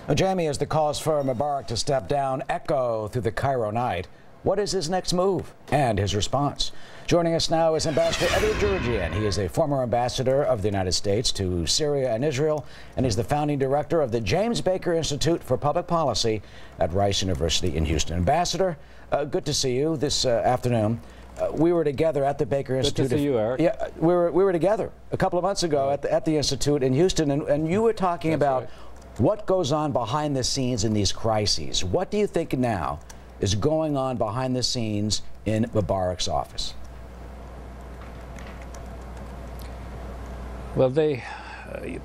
Well, Jamie, as the calls for Mubarak to step down echo through the Cairo night, what is his next move and his response? Joining us now is Ambassador Djerejian. He is a former ambassador of the United States to Syria and Israel, and he's the founding director of the James Baker Institute for Public Policy at Rice University in Houston. Ambassador, good to see you this afternoon. We were together at the Baker Institute. Good to see you, Eric. Yeah, we were together a couple of months ago at the Institute in Houston, and you were talking about what goes on behind the scenes in these crises. What do you think now is going on behind the scenes in Mubarak's office? Well,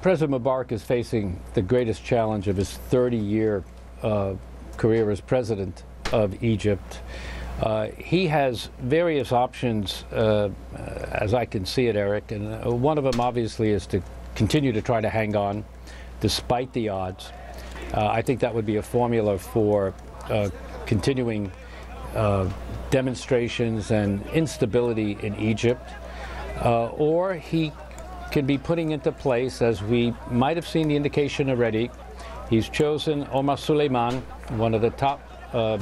President Mubarak is facing the greatest challenge of his 30-year career as president of Egypt. He has various options, as I can see it, Eric, and one of them obviously is to continue to try to hang on despite the odds. I think that would be a formula for continuing demonstrations and instability in Egypt. Or he can be putting into place, as we might have seen the indication already, he's chosen Omar Suleiman, one of the top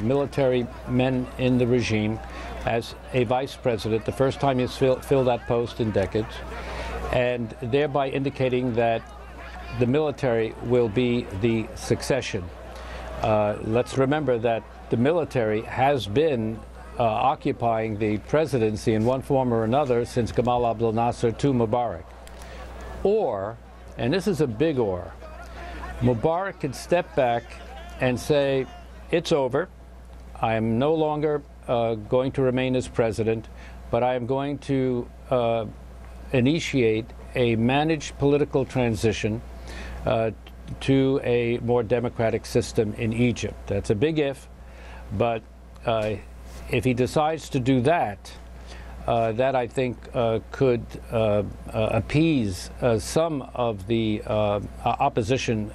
military men in the regime, as a vice president, the first time he's filled that post in decades, and thereby indicating that the military will be the succession. Let's remember that the military has been occupying the presidency in one form or another since Gamal Abdel Nasser to Mubarak. Or, and this is a big or, Mubarak could step back and say, it's over, I am no longer going to remain as president, but I am going to initiate a managed political transition to a more democratic system in Egypt. That's a big if, but if he decides to do that, that I think could appease some of the opposition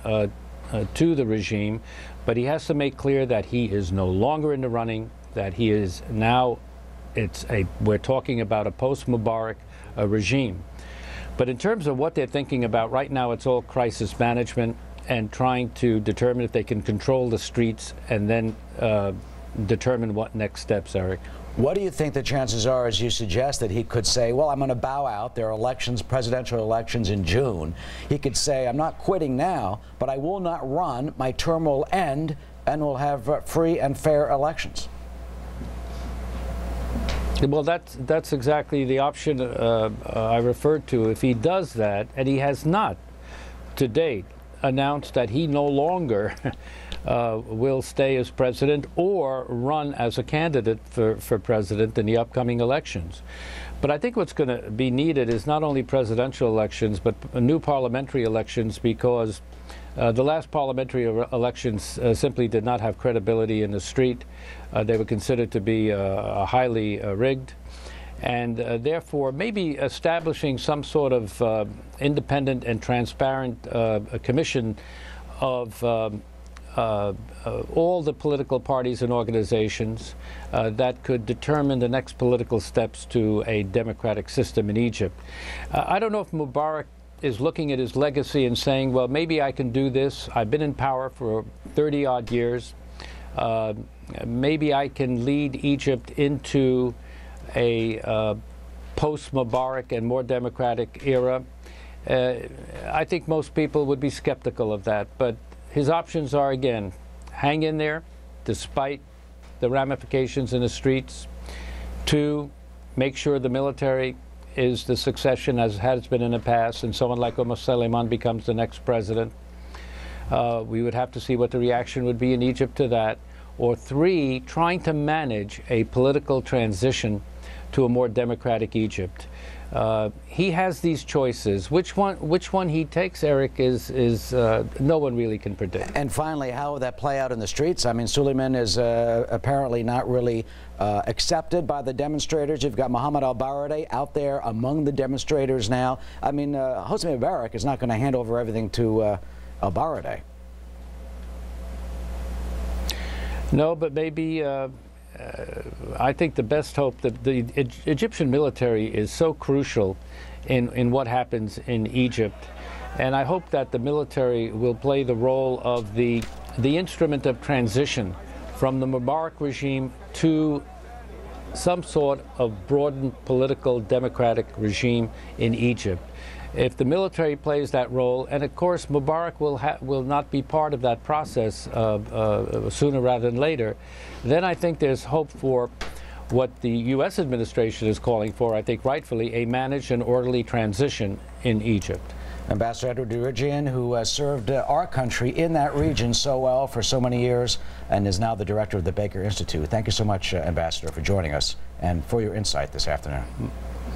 to the regime, but he has to make clear that he is no longer in the running, that he is now, we're talking about a post-Mubarak regime. But in terms of what they're thinking about right now, it's all crisis management and trying to determine if they can control the streets and then determine what next steps, Eric. What do you think the chances are, as you suggest, that he could say, well, I'm going to bow out. There are elections, presidential elections in June. He could say, I'm not quitting now, but I will not run. My term will end, and we'll have free and fair elections. Well, that's exactly the option I referred to. If he does that, and he has not, to date, announced that he no longer will stay as president or run as a candidate for president in the upcoming elections. But I think what's going to be needed is not only presidential elections, but new parliamentary elections, because the last parliamentary elections simply did not have credibility in the street. They were considered to be highly rigged. And therefore, maybe establishing some sort of independent and transparent commission of all the political parties and organizations that could determine the next political steps to a democratic system in Egypt. I don't know if Mubarak is looking at his legacy and saying, well, maybe I can do this. I've been in power for 30-odd years. Maybe I can lead Egypt into a post-Mubarak and more democratic era. I think most people would be skeptical of that, but his options are, again, hang in there despite the ramifications in the streets. 2, make sure the military is the succession as has been in the past, and someone like Omar Suleiman becomes the next president. We would have to see what the reaction would be in Egypt to that. Or 3, trying to manage a political transition to a more democratic Egypt. He has these choices. Which one he takes, Eric, is no one really can predict. And finally, how will that play out in the streets? I mean, Suleiman is apparently not really accepted by the demonstrators. You've got Mohammed al-Baradei out there among the demonstrators now. I mean, Hosni Mubarak is not going to hand over everything to al-Baradei. No, but maybe I think the best hope that the Egyptian military is so crucial in what happens in Egypt And I hope that the military will play the role of the instrument of transition from the Mubarak regime to some sort of broadened political democratic regime in Egypt. If the military plays that role, and of course Mubarak will not be part of that process sooner rather than later, then I think there's hope for what the U.S. administration is calling for, I think rightfully, a managed and orderly transition in Egypt. Ambassador Djerejian, who has served our country in that region so well for so many years and is now the director of the Baker Institute. Thank you so much, Ambassador, for joining us and for your insight this afternoon.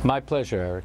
My pleasure, Eric.